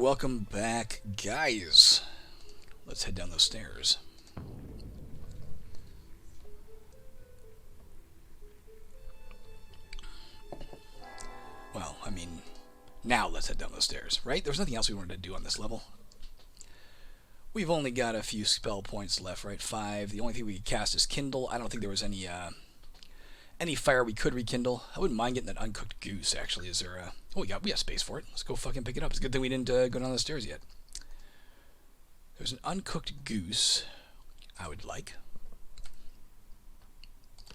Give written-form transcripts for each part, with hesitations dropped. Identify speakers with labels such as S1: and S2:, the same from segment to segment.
S1: welcome back, guys. Let's head down those stairs. Well, I mean, now let's head down those stairs, right? There was nothing else we wanted to do on this level. We've only got a few spell points left, right? 5. The only thing we could cast is Kindle. I don't think there was any fire we could rekindle. I wouldn't mind getting that uncooked goose, actually. Is there a... Oh, we got space for it. Let's go fucking pick it up. It's a good thing we didn't go down the stairs yet. There's an uncooked goose I would like.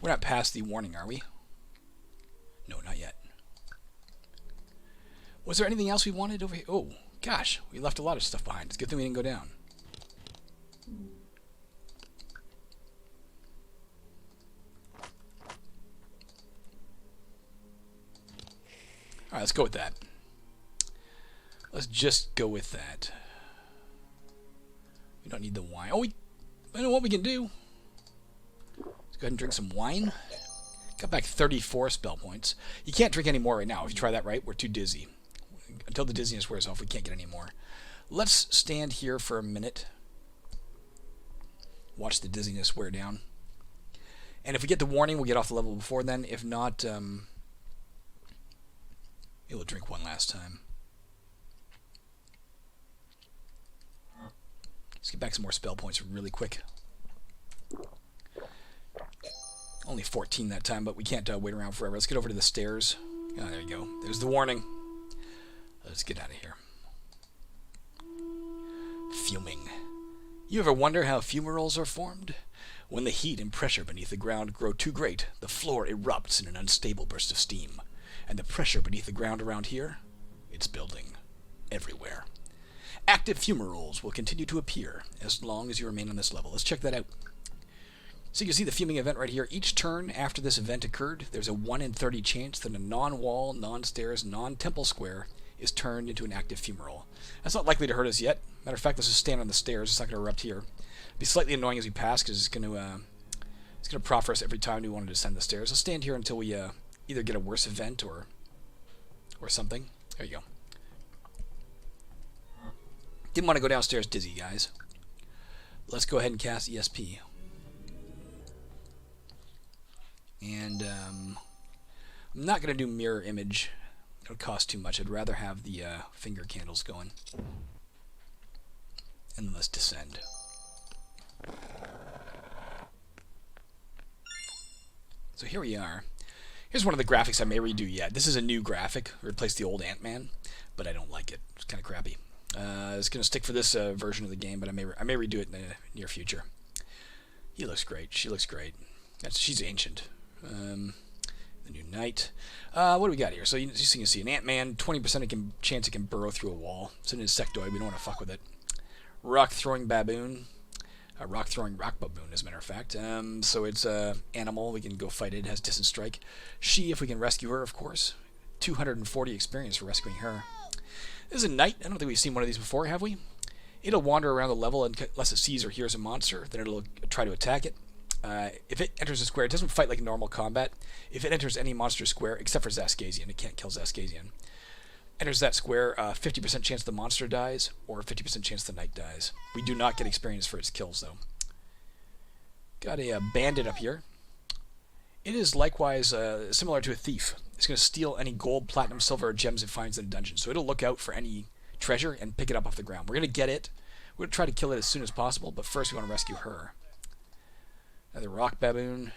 S1: We're not past the warning, are we? No, not yet. Was there anything else we wanted over here? Oh, gosh. We left a lot of stuff behind. It's a good thing we didn't go down. Alright, let's go with that. Let's just go with that. We don't need the wine. Oh, I know what we can do. Let's go ahead and drink some wine. Got back 34 spell points. You can't drink any more right now. If you try that right, we're too dizzy. Until the dizziness wears off, we can't get any more. Let's stand here for a minute. Watch the dizziness wear down. And if we get the warning, we'll get off the level before then. If not, we'll drink one last time. Let's get back some more spell points really quick. Only 14 that time, but we can't wait around forever. Let's get over to the stairs. Oh, there you go. There's the warning. Let's get out of here. Fuming. You ever wonder how fumaroles are formed? When the heat and pressure beneath the ground grow too great, the floor erupts in an unstable burst of steam. And the pressure beneath the ground around here, it's building everywhere. Active fumaroles will continue to appear as long as you remain on this level. Let's check that out. So you can see the fuming event right here. Each turn after this event occurred, there's a 1 in 30 chance that a non-wall, non-stairs, non-temple square is turned into an active fumarole. That's not likely to hurt us yet. Matter of fact, let's just stand on the stairs. It's not going to erupt here. It'll be slightly annoying as we pass because it's going to prompt for us every time we want to descend the stairs. Let's stand here until we either get a worse event or something. There you go. Didn't want to go downstairs dizzy, guys. Let's go ahead and cast ESP. And I'm not going to do mirror image. It'll cost too much. I'd rather have the finger candles going. And then let's descend. So here we are. Here's one of the graphics I may redo yet. This is a new graphic. Replace the old Ant-Man, but I don't like it. It's kind of crappy. It's going to stick for this version of the game, but I may redo it in the near future. He looks great. She looks great. She's ancient. The new knight. What do we got here? So you can see an Ant-Man. 20% chance it can burrow through a wall. It's an insectoid. We don't want to fuck with it. Rock-throwing baboon. Rock-throwing rock baboon, as a matter of fact. So it's an animal. We can go fight it. It has distant strike. She, if we can rescue her, of course. 240 experience for rescuing her. This is a knight. I don't think we've seen one of these before, have we? It'll wander around the level unless it sees or hears a monster. Then it'll try to attack it. If it enters a square, it doesn't fight like normal combat. If it enters any monster square, except for Xaskazien, it can't kill Xaskazien. Enters that square, 50% chance the monster dies, or 50% chance the knight dies. We do not get experience for its kills, though. Got a bandit up here. It is likewise similar to a thief. It's going to steal any gold, platinum, silver, or gems it finds in a dungeon. So it'll look out for any treasure and pick it up off the ground. We're going to get it. We're going to try to kill it as soon as possible, but first we want to rescue her. Another rock baboon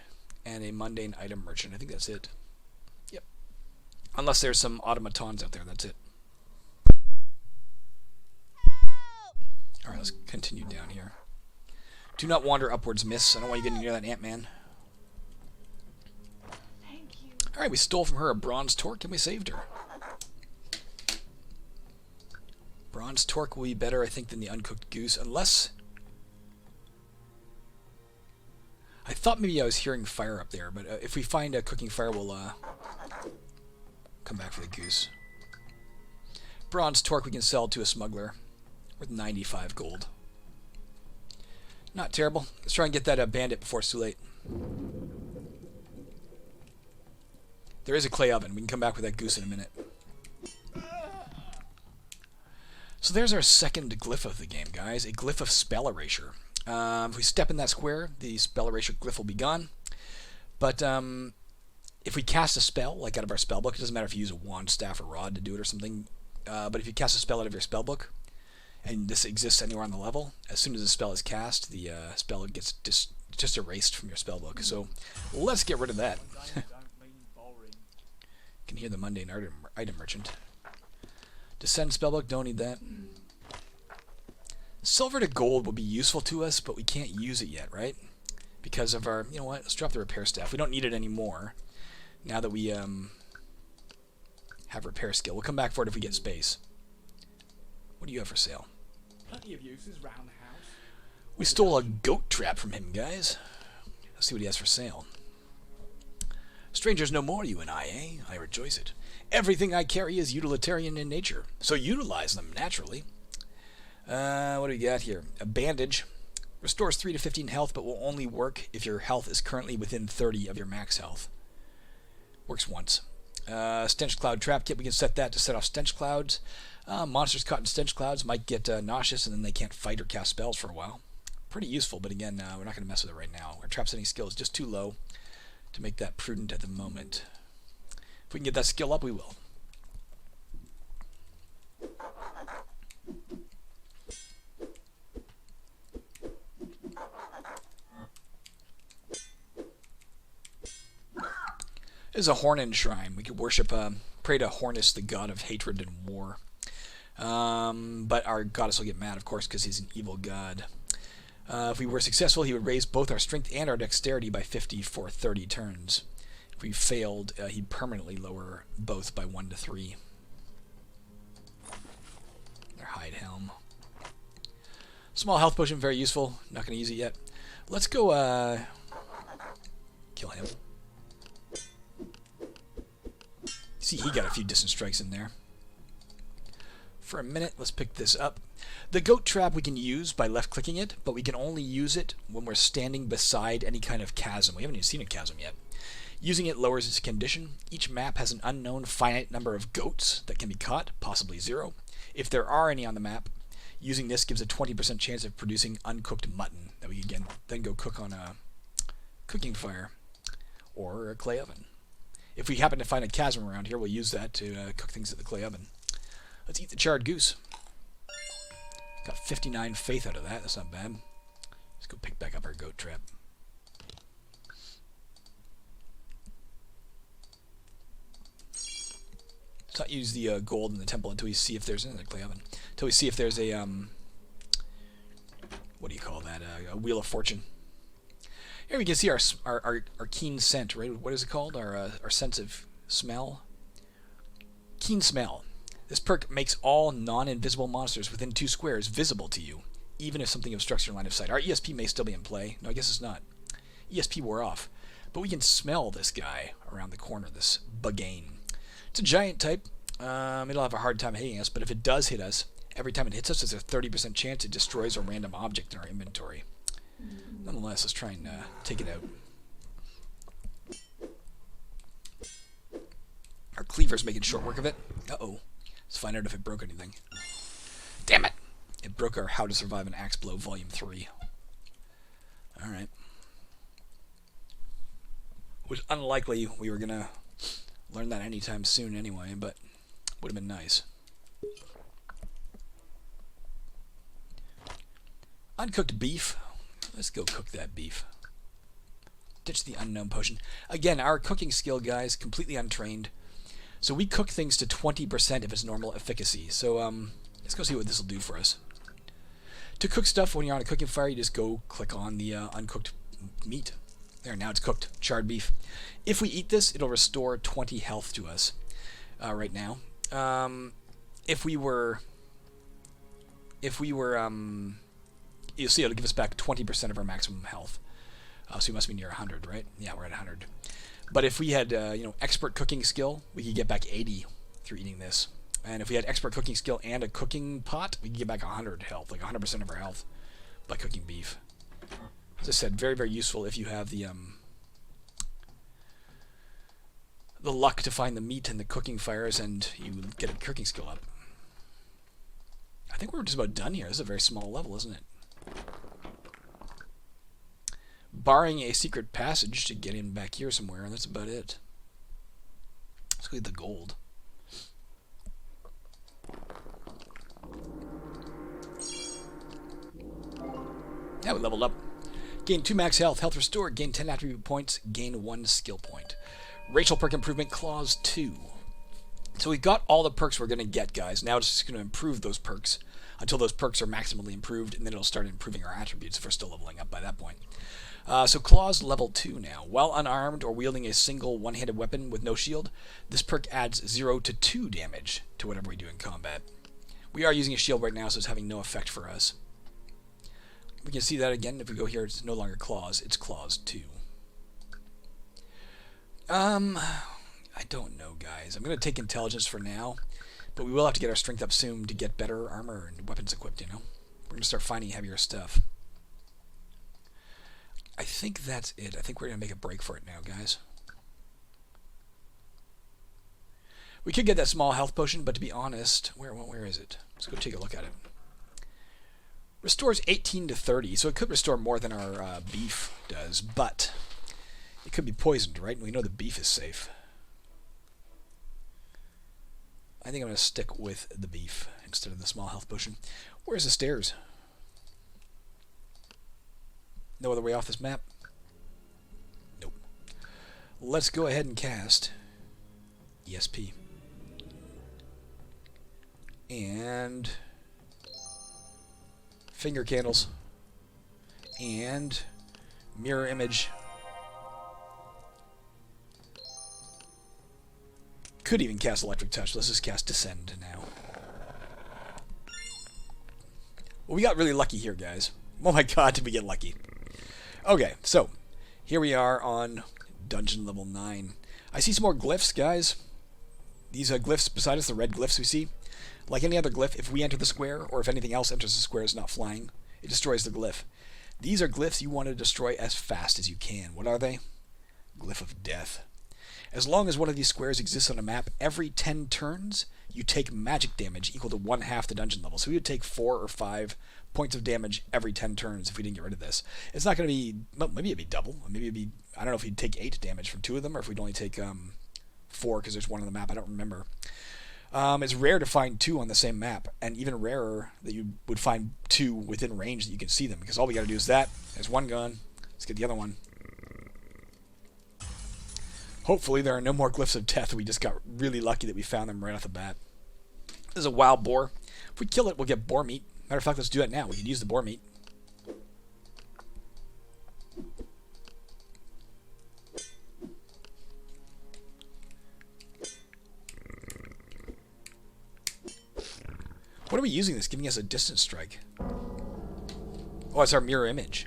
S1: and a mundane item merchant. I think that's it. Yep. Unless there's some automatons out there, that's it. Alright, let's continue down here. Do not wander upwards, miss. I don't want you getting near that Ant-Man. Alright, we stole from her a bronze torque and we saved her. Bronze torque will be better, I think, than the uncooked goose, unless... I thought maybe I was hearing fire up there, but if we find a cooking fire, we'll come back for the goose. Bronze torque we can sell to a smuggler worth 95 gold. Not terrible. Let's try and get that bandit before it's too late. There is a clay oven. We can come back with that goose in a minute. So there's our second glyph of the game, guys. A glyph of spell erasure. If we step in that square, the spell erasure glyph will be gone. But if we cast a spell, like out of our spell book, it doesn't matter if you use a wand, staff, or rod to do it or something, but if you cast a spell out of your spell book, and this exists anywhere on the level, as soon as the spell is cast, the spell gets just erased from your spell book. So let's get rid of that. You can hear the mundane item merchant. Descend spellbook, don't need that. Silver to gold would be useful to us, but we can't use it yet, right? Because of our, you know what, let's drop the repair staff. We don't need it anymore now that we have repair skill. We'll come back for it if we get space. What do you have for sale?
S2: Plenty of uses round the house.
S1: We stole a goat trap from him, guys. Let's see what he has for sale. Strangers no more, you and I, eh? I rejoice it. Everything I carry is utilitarian in nature, so utilize them naturally. What do we got here? A bandage. Restores 3 to 15 health, but will only work if your health is currently within 30 of your max health. Works once. Stench Cloud Trap Kit. We can set that to set off stench clouds. Monsters caught in stench clouds might get nauseous, and then they can't fight or cast spells for a while. Pretty useful, but again, we're not going to mess with it right now. Our trap setting skill is just too low to make that prudent at the moment. If we can get that skill up, we will. This is a Hornin shrine. We could worship, pray to Hornus, the god of hatred and war. But our goddess will get mad, of course, because he's an evil god. If we were successful, he would raise both our strength and our dexterity by 50 for 30 turns. If we failed, he'd permanently lower both by 1 to 3. Their hide helm. Small health potion, very useful. Not going to use it yet. Let's go kill him. See, he got a few distant strikes in there. For a minute, let's pick this up. The goat trap we can use by left-clicking it, but we can only use it when we're standing beside any kind of chasm. We haven't even seen a chasm yet. Using it lowers its condition. Each map has an unknown finite number of goats that can be caught, possibly 0. If there are any on the map, using this gives a 20% chance of producing uncooked mutton that we can then go cook on a cooking fire or a clay oven. If we happen to find a chasm around here, we'll use that to cook things at the clay oven. Let's eat the charred goose. Got 59 faith out of that. That's not bad. Let's go pick back up our goat trap. Let's not use the gold in the temple until we see if there's another clay oven. Until we see if there's a what do you call that? A wheel of fortune. Here we can see our keen scent, right? What is it called? Our sense of smell. Keen smell. This perk makes all non-invisible monsters within 2 squares visible to you, even if something obstructs your line of sight. Our ESP may still be in play. No, I guess it's not. ESP wore off. But we can smell this guy around the corner, this Bugane. It's a giant type. It'll have a hard time hitting us, but if it does hit us, every time it hits us, there's a 30% chance it destroys a random object in our inventory. Nonetheless, let's try and take it out. Our cleaver's making short work of it. Uh-oh. Let's find out if it broke anything. Damn it! It broke our How to Survive an Axe Blow Volume 3. Alright. It was unlikely we were going to learn that anytime soon anyway, but would have been nice. Uncooked beef. Let's go cook that beef. Ditch the unknown potion. Again, our cooking skill, guys, completely untrained. So we cook things to 20% of its normal efficacy. So let's go see what this will do for us. To cook stuff when you're on a cooking fire, you just go click on the uncooked meat. There, now it's cooked. Charred beef. If we eat this, it'll restore 20 health to us right now. If we were, you'll see it'll give us back 20% of our maximum health. So we must be near 100, right? Yeah, we're at 100. But if we had, expert cooking skill, we could get back 80 through eating this. And if we had expert cooking skill and a cooking pot, we could get back 100 health, like 100% of our health by cooking beef. As I said, very, very useful if you have the luck to find the meat in the cooking fires and you get a cooking skill up. I think we're just about done here. This is a very small level, isn't it? Barring a secret passage to get in back here somewhere, and that's about it. Let's go get the gold. Yeah, we leveled up. Gain 2 max health, health restored, gain 10 attribute points, gain 1 skill point. Racial perk improvement clause 2. So we got all the perks we're going to get, guys. Now it's just going to improve those perks until those perks are maximally improved, and then it'll start improving our attributes if we're still leveling up by that point. So clause level 2 now. While unarmed or wielding a single one-handed weapon with no shield, this perk adds 0 to 2 damage to whatever we do in combat. We are using a shield right now, so it's having no effect for us. We can see that again. If we go here, it's no longer clause, it's clause 2. I don't know, guys. I'm going to take intelligence for now, but we will have to get our strength up soon to get better armor and weapons equipped, you know? We're going to start finding heavier stuff. I think that's it. I think we're going to make a break for it now, guys. We could get that small health potion, but to be honest, where is it? Let's go take a look at it. Restores 18 to 30, so it could restore more than our beef does, but it could be poisoned, right? And we know the beef is safe. I think I'm going to stick with the beef instead of the small health potion. Where's the stairs? No other way off this map? Nope. Let's go ahead and cast ESP. And finger candles. And mirror image. Could even cast electric touch. Let's just cast descend now. Well, we got really lucky here, guys. Oh my god, did we get lucky. Okay, so here we are on dungeon level 9. I see some more glyphs, guys. These glyphs beside us, the red glyphs we see. Like any other glyph, if we enter the square, or if anything else enters the square is not flying, it destroys the glyph. These are glyphs you want to destroy as fast as you can. What are they? Glyph of death. As long as one of these squares exists on a map, every 10 turns, you take magic damage equal to 1/2 the dungeon level. So we would take 4 or 5 points of damage every 10 turns if we didn't get rid of this. It's not going to be, well, maybe it'd be double. Maybe it'd be, I don't know if we'd take 8 damage from 2 of them, or if we'd only take 4 because there's one on the map. I don't remember. It's rare to find 2 on the same map, and even rarer that you would find 2 within range that you can see them, because all we got to do is that. There's one gun. Let's get the other one. Hopefully there are no more glyphs of death. We just got really lucky that we found them right off the bat. This is a wild boar. If we kill it, we'll get boar meat. Matter of fact, let's do that now. We can use the boar meat. What are we using this? Giving us a distance strike. Oh, it's our mirror image.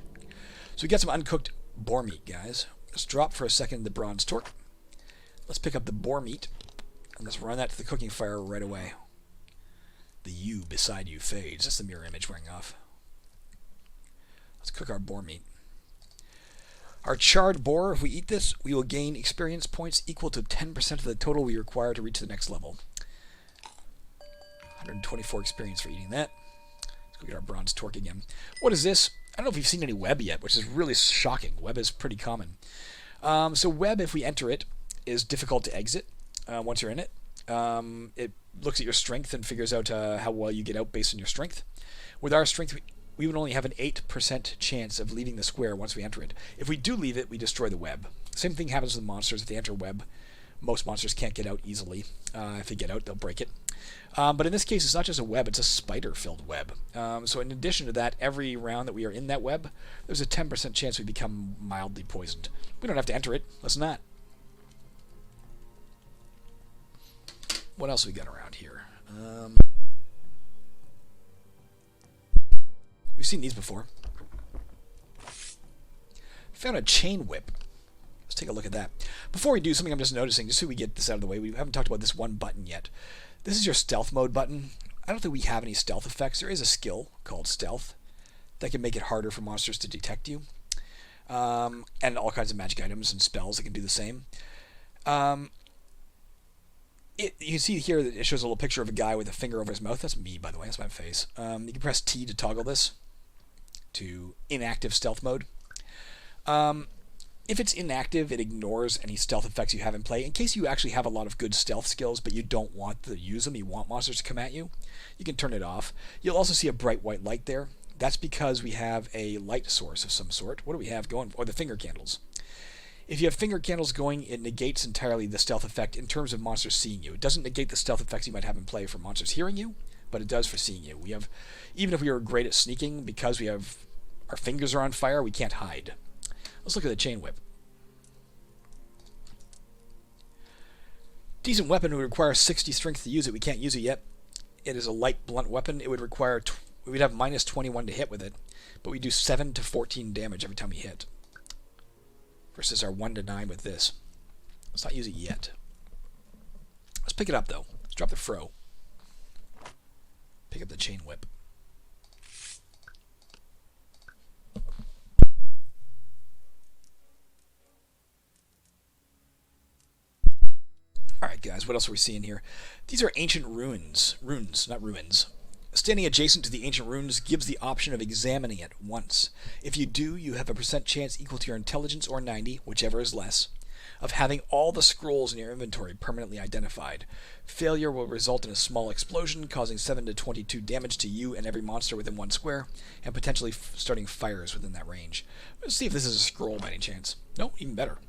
S1: So we got some uncooked boar meat, guys. Let's drop for a second the bronze torque. Let's pick up the boar meat, and let's run that to the cooking fire right away. The you beside you fades. That's the mirror image wearing off. Let's cook our boar meat. Our charred boar, if we eat this, we will gain experience points equal to 10% of the total we require to reach the next level. 124 experience for eating that. Let's go get our bronze torque again. What is this? I don't know if you've seen any web yet, which is really shocking. Web is pretty common. So web, if we enter it, is difficult to exit once you're in it. It looks at your strength and figures out how well you get out based on your strength. With our strength, we would only have an 8% chance of leaving the square once we enter it. If we do leave it, we destroy the web. Same thing happens with monsters. If they enter web, most monsters can't get out easily. If they get out, they'll break it. But in this case, it's not just a web, it's a spider-filled web. So in addition to that, every round that we are in that web, there's a 10% chance we become mildly poisoned. We don't have to enter it. Let's not. What else we got around here? We've seen these before. Found a chain whip. Let's take a look at that. Before we do, something I'm just noticing, just so we get this out of the way, we haven't talked about this one button yet. This is your stealth mode button. I don't think we have any stealth effects. There is a skill called stealth that can make it harder for monsters to detect you. And all kinds of magic items and spells that can do the same. You can see here that it shows a little picture of a guy with a finger over his mouth. That's me, by the way. That's my face. You can press T to toggle this to inactive stealth mode. If it's inactive, it ignores any stealth effects you have in play. In case you actually have a lot of good stealth skills, but you don't want to use them, you want monsters to come at you, you can turn it off. You'll also see a bright white light there. That's because we have a light source of some sort. What do we have going? Or the finger candles. If you have finger candles going, it negates entirely the stealth effect in terms of monsters seeing you. It doesn't negate the stealth effects you might have in play for monsters hearing you, but it does for seeing you. We have, even if we were great at sneaking, because we have our fingers are on fire, we can't hide. Let's look at the chain whip. Decent weapon would require 60 strength to use it. We can't use it yet. It is a light blunt weapon. It would require we'd have minus 21 to hit with it, but we do 7 to 14 damage every time we hit. Versus our 1 to 9 with this. Let's not use it yet. Let's pick it up though. Let's drop the fro. Pick up the chain whip. Alright guys, what else are we seeing here? These are ancient ruins. Runes, not ruins. Standing adjacent to the ancient ruins gives the option of examining it once. If you do, you have a % chance equal to your intelligence or 90, whichever is less, of having all the scrolls in your inventory permanently identified. Failure will result in a small explosion, causing 7 to 22 damage to you and every monster within 1 square, and potentially starting fires within that range. Let's see if this is a scroll by any chance. No, even better.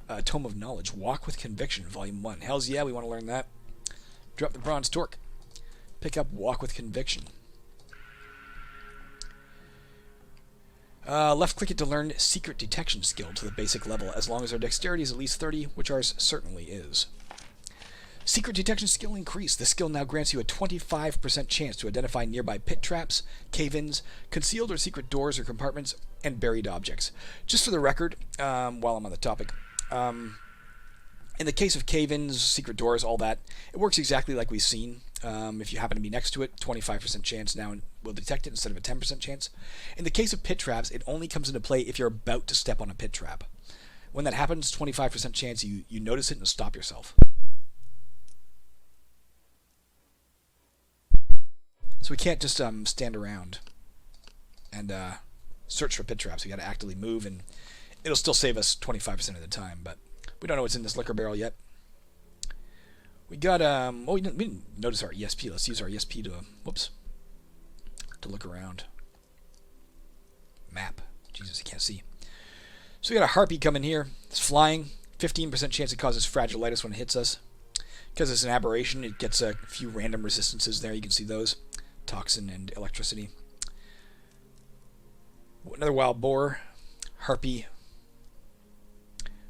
S1: A Tome of Knowledge. Walk with Conviction, Volume 1. Hells yeah, we want to learn that. Drop the Bronze Torque. Pick up Walk with Conviction. Left click it to learn Secret Detection skill to the basic level, as long as our dexterity is at least 30, which ours certainly is. Secret Detection skill increased. This skill now grants you a 25% chance to identify nearby pit traps, cave-ins, concealed or secret doors or compartments, and buried objects. Just for the record, while I'm on the topic, in the case of cave-ins, secret doors, all that, it works exactly like we've seen. If you happen to be next to it, 25% chance now will detect it instead of a 10% chance. In the case of pit traps, it only comes into play if you're about to step on a pit trap. When that happens, 25% chance you notice it and stop yourself. So we can't just stand around and search for pit traps. We got to actively move, and it'll still save us 25% of the time, but we don't know what's in this liquor barrel yet. We got, we didn't notice our ESP. Let's use our ESP to look around. Map. Jesus, I can't see. So we got a harpy coming here. It's flying. 15% chance it causes fragilitis when it hits us. Because it's an aberration, it gets a few random resistances there. You can see those. Toxin and electricity. Another wild boar. Harpy.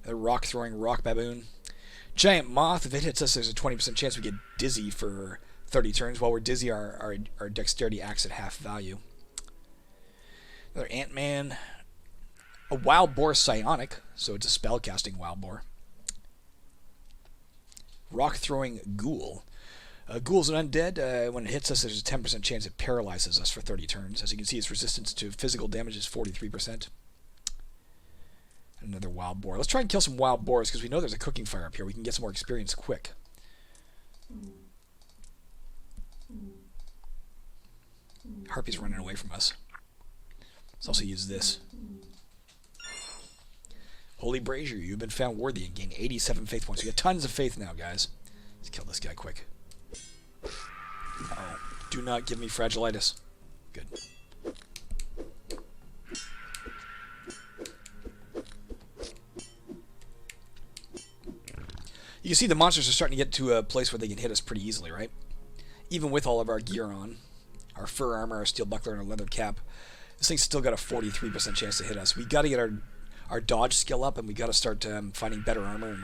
S1: Another rock-throwing rock baboon. Giant moth. If it hits us, there's a 20% chance we get dizzy for 30 turns. While we're dizzy, our dexterity acts at half value. Another ant-man. A wild boar psionic, so it's a spell-casting wild boar. Rock-throwing ghoul. Ghoul's an undead. When it hits us, there's a 10% chance it paralyzes us for 30 turns. As you can see, its resistance to physical damage is 43%. Another wild boar. Let's try and kill some wild boars, because we know there's a cooking fire up here. We can get some more experience quick. Harpy's running away from us. Let's also use this. Holy Brazier, you've been found worthy and gain 87 faith points. We got tons of faith now, guys. Let's kill this guy quick. Oh, do not give me fragilitis. Good. You can see the monsters are starting to get to a place where they can hit us pretty easily, right? Even with all of our gear on. Our fur armor, our steel buckler, and our leather cap. This thing's still got a 43% chance to hit us. We got to get our dodge skill up, and we got to start finding better armor and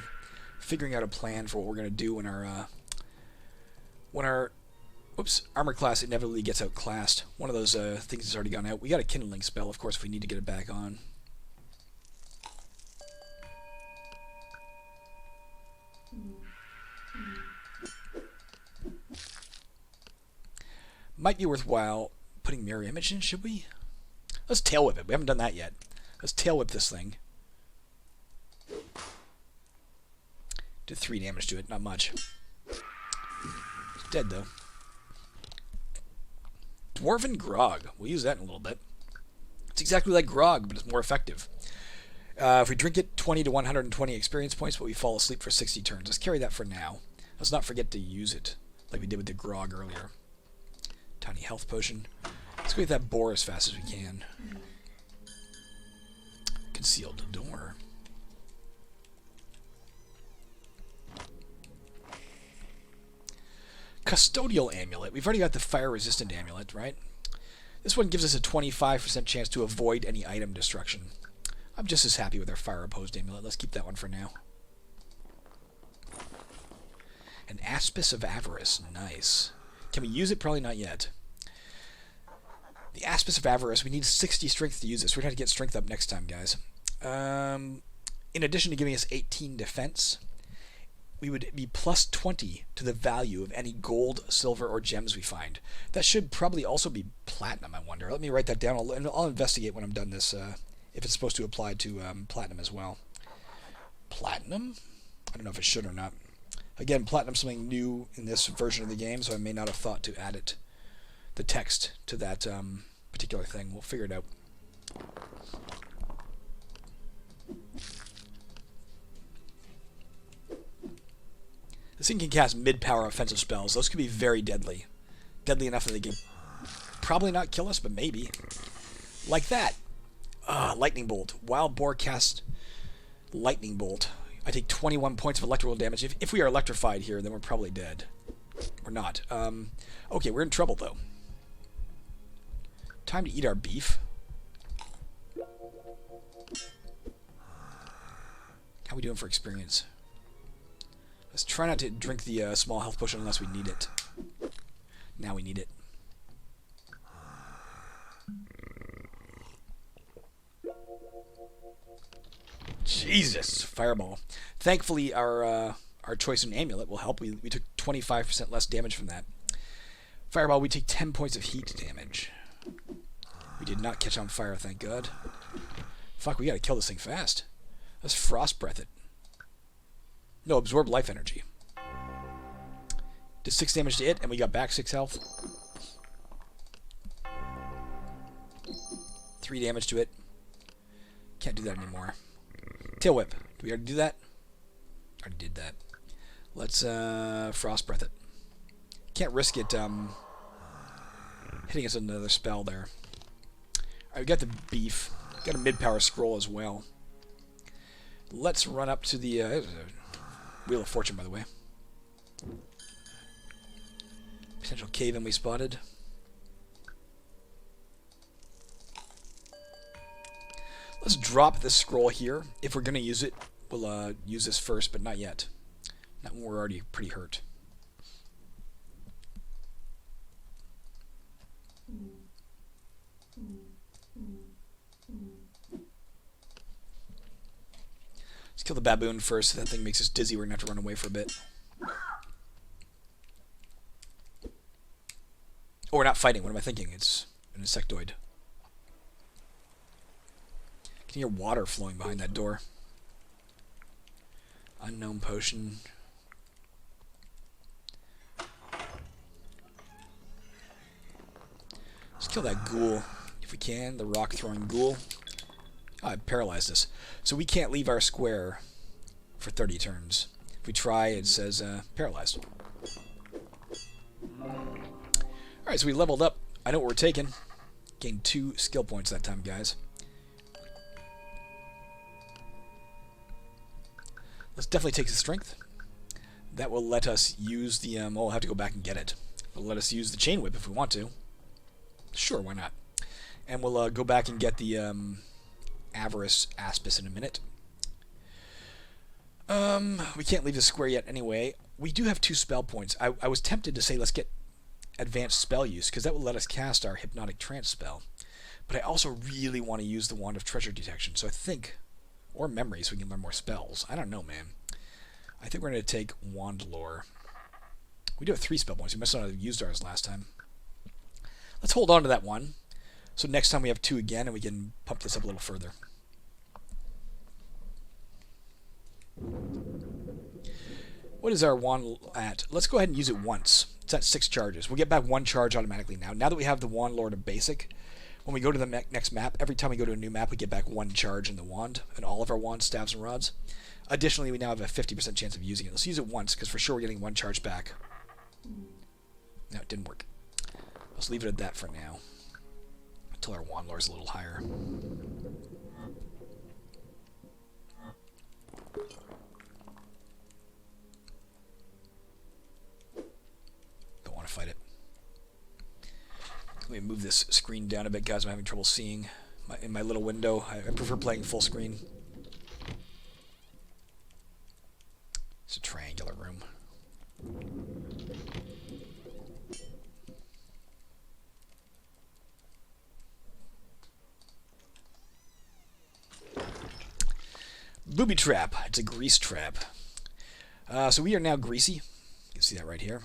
S1: figuring out a plan for what we're going to do when our armor class inevitably gets outclassed. One of those things has already gone out. We got a kindling spell, of course, if we need to get it back on. Might be worthwhile putting mirror image in, should we? Let's tail whip it. We haven't done that yet. Let's tail whip this thing. Did 3 damage to it, not much. It's dead, though. Dwarven Grog. We'll use that in a little bit. It's exactly like Grog, but it's more effective. If we drink it, 20 to 120 experience points, but we fall asleep for 60 turns. Let's carry that for now. Let's not forget to use it, like we did with the Grog earlier. Tiny health potion. Let's go get that boar as fast as we can. Concealed door. Custodial amulet. We've already got the fire-resistant amulet, right? This one gives us a 25% chance to avoid any item destruction. I'm just as happy with our fire-opposed amulet. Let's keep that one for now. An Aspis of Avarice. Nice. Can we use it? Probably not yet. The Aspis of Avarice, we need 60 strength to use this. We're going to get strength up next time, guys. In addition to giving us 18 defense, we would be plus 20 to the value of any gold, silver, or gems we find. That should probably also be platinum, I wonder. Let me write that down. I'll investigate when I'm done this, if it's supposed to apply to platinum as well. Platinum? I don't know if it should or not. Again, platinum's something new in this version of the game, so I may not have thought to add it, the text, to that particular thing. We'll figure it out. This thing can cast mid-power offensive spells. Those could be very deadly. Deadly enough that they can probably not kill us, but maybe. Like that. Lightning Bolt. Wild Boar cast Lightning Bolt. I take 21 points of electrical damage. If we are electrified here, then we're probably dead. We're not. Okay, we're in trouble, though. Time to eat our beef. How are we doing for experience? Let's try not to drink the small health potion unless we need it. Now we need it. Jesus! Fireball. Thankfully, our choice in amulet will help. We took 25% less damage from that. Fireball, we take 10 points of heat damage. We did not catch on fire, thank God. Fuck, we gotta kill this thing fast. Let's frost breath it. No, absorb life energy. Did 6 damage to it, and we got back 6 health. 3 damage to it. Can't do that anymore. Tail whip. Do we already do that? Already did that. Let's frost breath it. Can't risk it hitting us with another spell there. Alright, we got the beef. Got a mid-power scroll as well. Let's run up to the Wheel of Fortune, by the way. Potential cave-in we spotted. Let's drop this scroll here. If we're going to use it, we'll use this first, but not yet. Not when we're already pretty hurt. Let's kill the baboon first. That thing makes us dizzy. We're going to have to run away for a bit. Oh, we're not fighting. What am I thinking? It's an insectoid. Can hear water flowing behind that door. Unknown potion. Let's kill that ghoul if we can. The rock-throwing ghoul. Oh, I paralyzed us. So we can't leave our square for 30 turns. If we try, it says paralyzed. Alright, so we leveled up. I know what we're taking. Gained 2 skill points that time, guys. Let's definitely take the strength. That will let us use the... oh, we'll have to go back and get it. It'll let us use the chain whip if we want to. Sure, why not? And we'll go back and get the Avarice Aspis in a minute. We can't leave the square yet anyway. We do have 2 spell points. I was tempted to say let's get advanced spell use, because that will let us cast our Hypnotic Trance spell. But I also really want to use the Wand of Treasure Detection, so I think... Or memory, so we can learn more spells. I don't know, man. I think we're going to take Wand Lore. We do have 3 spell points. We must not have used ours last time. Let's hold on to that one. So next time we have 2 again, and we can pump this up a little further. What is our wand at? Let's go ahead and use it once. It's at 6 charges. We'll get back 1 charge automatically now. Now that we have the Wand Lord of Basic, when we go to the next map, every time we go to a new map, we get back 1 charge in the wand, and all of our wands, staves, and rods. Additionally, we now have a 50% chance of using it. Let's use it once, because for sure we're getting 1 charge back. No, it didn't work. Let's leave it at that for now, until our Wand Lord's a little higher. Don't want to fight it. Let me move this screen down a bit, guys. I'm having trouble seeing in my little window. I prefer playing full screen. It's a triangular room. Booby trap. It's a grease trap. So we are now greasy. You can see that right here.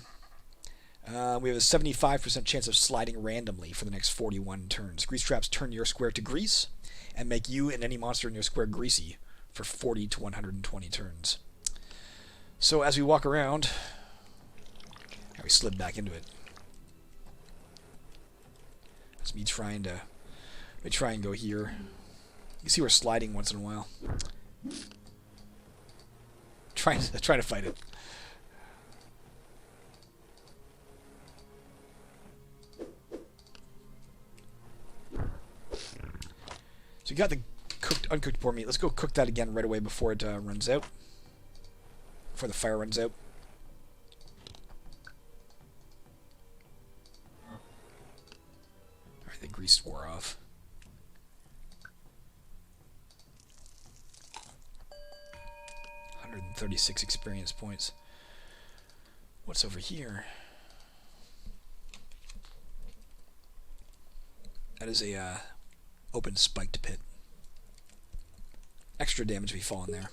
S1: We have a 75% chance of sliding randomly for the next 41 turns. Grease traps turn your square to grease and make you and any monster in your square greasy for 40 to 120 turns. So as we walk around, we slid back into it. That's me trying to. Let me try and go here. You see we're sliding once in a while. Trying to fight it. So you got the uncooked boar meat. Let's go cook that again right away before it runs out. Before the fire runs out. Alright, the grease wore off. $136 experience points. What's over here? That is a open spiked pit. Extra damage if we fall in there.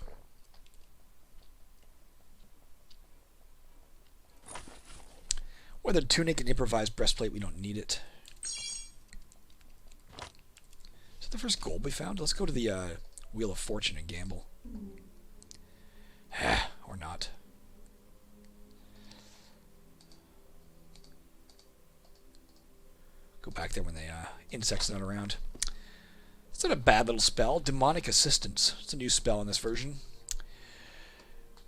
S1: Whether tunic and improvised breastplate, we don't need it. Is that the first gold we found? Let's go to the Wheel of Fortune and gamble. Or not. Go back there when the insect's not around. It's not a bad little spell. Demonic Assistance. It's a new spell in this version.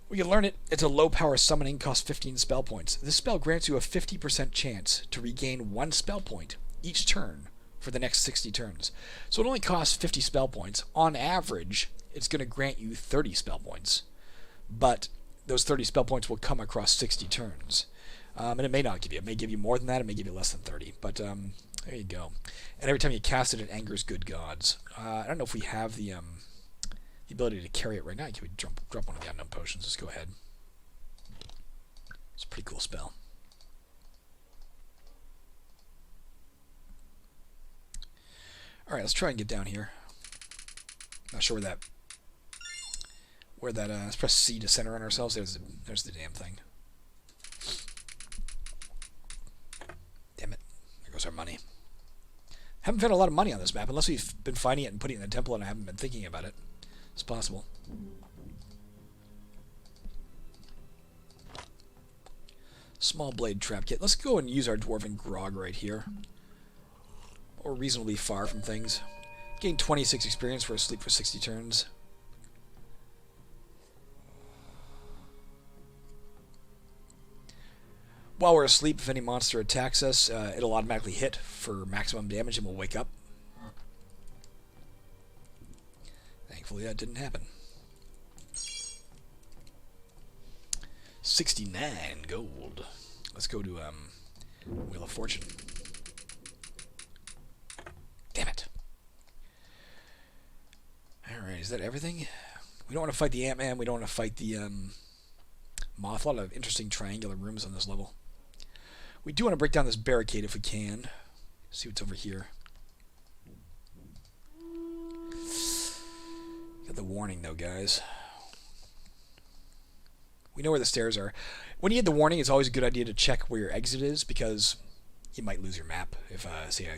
S1: We can learn it. It's a low power summoning, costs 15 spell points. This spell grants you a 50% chance to regain 1 spell point each turn for the next 60 turns. So it only costs 50 spell points. On average, it's going to grant you 30 spell points. But those 30 spell points will come across 60 turns. And it may not give you. It may give you more than that. It may give you less than 30. But there you go. And every time you cast it, it angers good gods. I don't know if we have the ability to carry it right now. Can we drop one of the unknown potions? Let's go ahead. It's a pretty cool spell. Alright, let's try and get down here. Not sure where that let's press C to center on ourselves. There's the damn thing. Damn it. There goes our money. Haven't found a lot of money on this map, unless we've been finding it and putting it in the temple and I haven't been thinking about it. It's possible. Small blade trap kit. Let's go and use our dwarven grog right here. Or reasonably far from things. Gain 26 experience for a sleep for 60 turns. While we're asleep, if any monster attacks us, it'll automatically hit for maximum damage and we'll wake up. Thankfully that didn't happen. 69 gold. Let's go to Wheel of Fortune. Damn it. Alright, is that everything? We don't want to fight the Ant-Man. We don't want to fight the Moth. A lot of interesting triangular rooms on this level. We do want to break down this barricade if we can. See what's over here. Got the warning though, guys. We know where the stairs are. When you get the warning, it's always a good idea to check where your exit is, because you might lose your map if, say,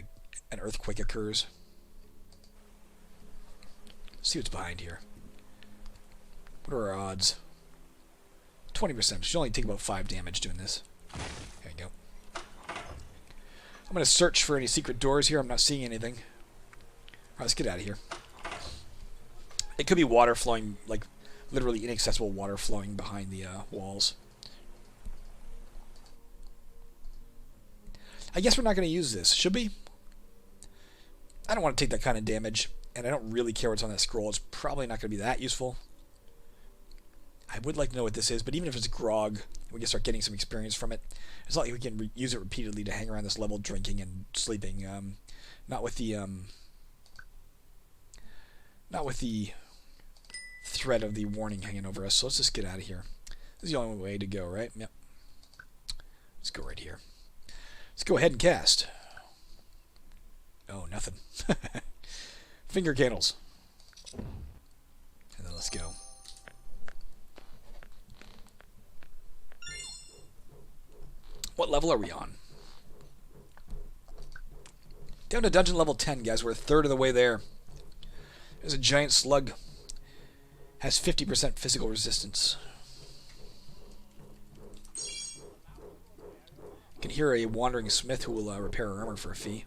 S1: an earthquake occurs. Let's see what's behind here. What are our odds? 20%. Should only take about 5 damage doing this. There you go. I'm going to search for any secret doors here. I'm not seeing anything. Alright, let's get out of here. It could be water flowing, like literally inaccessible water flowing behind the walls. I guess we're not going to use this. Should we? I don't want to take that kind of damage, and I don't really care what's on that scroll. It's probably not going to be that useful. I would like to know what this is, but even if it's grog, we can start getting some experience from it. It's not like we can use it repeatedly to hang around this level drinking and sleeping. Not with the threat of the warning hanging over us. So let's just get out of here. This is the only way to go, right? Yep. Let's go right here. Let's go ahead and cast. Oh, nothing. Finger candles. And then let's go. What level are we on? Down to dungeon level 10, guys. We're a third of the way there. There's a giant slug. Has 50% physical resistance. You can hear a wandering smith who will repair our armor for a fee.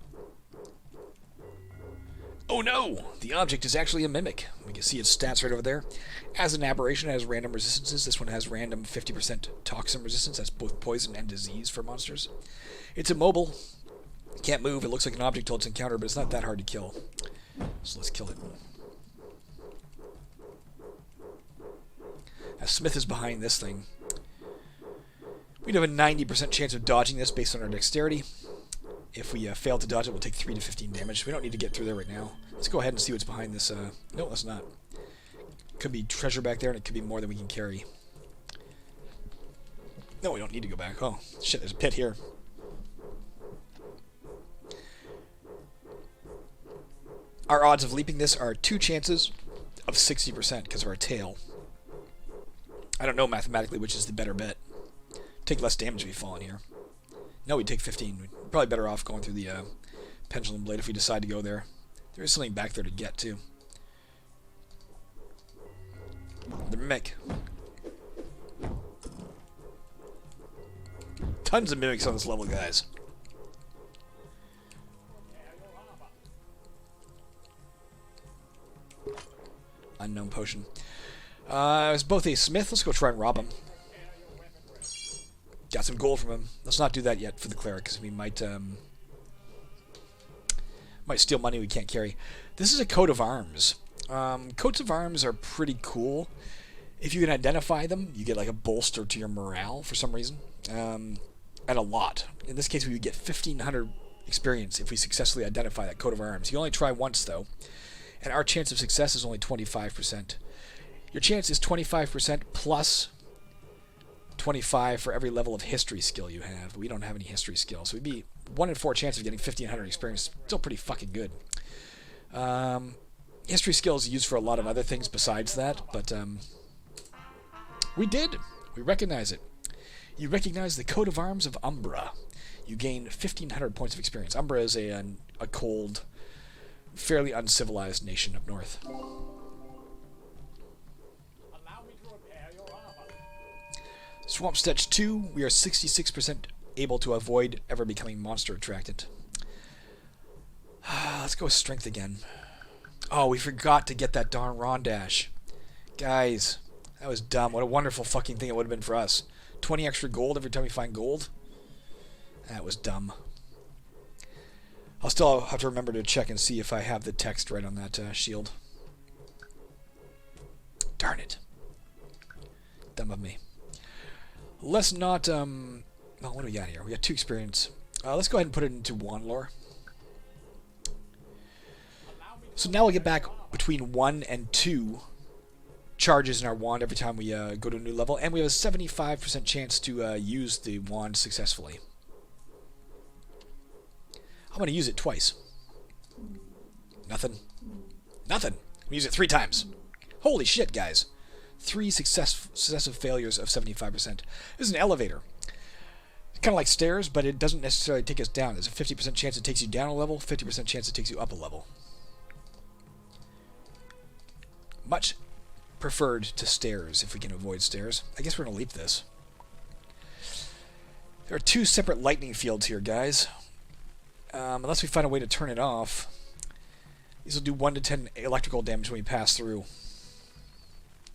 S1: Oh no! The object is actually a mimic. We can see its stats right over there. As an aberration, it has random resistances. This one has random 50% toxin resistance. That's both poison and disease for monsters. It's immobile. Can't move. It looks like an object till it's encountered, but it's not that hard to kill. So let's kill it. Now, Smith is behind this thing. We'd have a 90% chance of dodging this based on our dexterity. If we fail to dodge it, we'll take 3 to 15 damage. We don't need to get through there right now. Let's go ahead and see what's behind this. No, let's not. Could be treasure back there, and it could be more than we can carry. No, we don't need to go back. Oh, shit, there's a pit here. Our odds of leaping this are 2 chances of 60% because of our tail. I don't know mathematically which is the better bet. Take less damage if we fall in here. No, we take 15. We're probably better off going through the pendulum blade if we decide to go there. There is something back there to get to. The mimic. Tons of mimics on this level, guys. Unknown potion. It's both a smith. Let's go try and rob him. Got some gold from him. Let's not do that yet for the cleric, because we might steal money we can't carry. This is a coat of arms. Coats of arms are pretty cool. If you can identify them, you get like a bolster to your morale for some reason. And a lot. In this case, we would get 1,500 experience if we successfully identify that coat of arms. You only try once, though. And our chance of success is only 25%. Your chance is 25% plus 25 for every level of history skill you have. But we don't have any history skill, so we'd be 1 in 4 chance of getting 1,500 experience. Still pretty fucking good. History skill is used for a lot of other things besides that, but we did. We recognize it. You recognize the coat of arms of Umbra. You gain 1,500 points of experience. Umbra is a cold, fairly uncivilized nation up north. Swamp Stetch 2, we are 66% able to avoid ever becoming monster attractant. Let's go with strength again. Oh, we forgot to get that darn Rondash. Guys, that was dumb. What a wonderful fucking thing it would have been for us. 20 extra gold every time we find gold? That was dumb. I'll still have to remember to check and see if I have the text right on that shield. Darn it. Dumb of me. Let's not, well, what do we got here? We got 2 experience. Let's go ahead and put it into wand lore. So now we'll get back between 1 and 2 charges in our wand every time we go to a new level, and we have a 75% chance to use the wand successfully. I'm going to use it twice. Nothing. Nothing. We use it 3 times. Holy shit, guys. 3 successive failures of 75%. This is an elevator. It's kind of like stairs, but it doesn't necessarily take us down. There's a 50% chance it takes you down a level, 50% chance it takes you up a level. Much preferred to stairs if we can avoid stairs. I guess we're going to leap this. There are 2 separate lightning fields here, guys. Unless we find a way to turn it off. These will do 1 to 10 electrical damage when we pass through.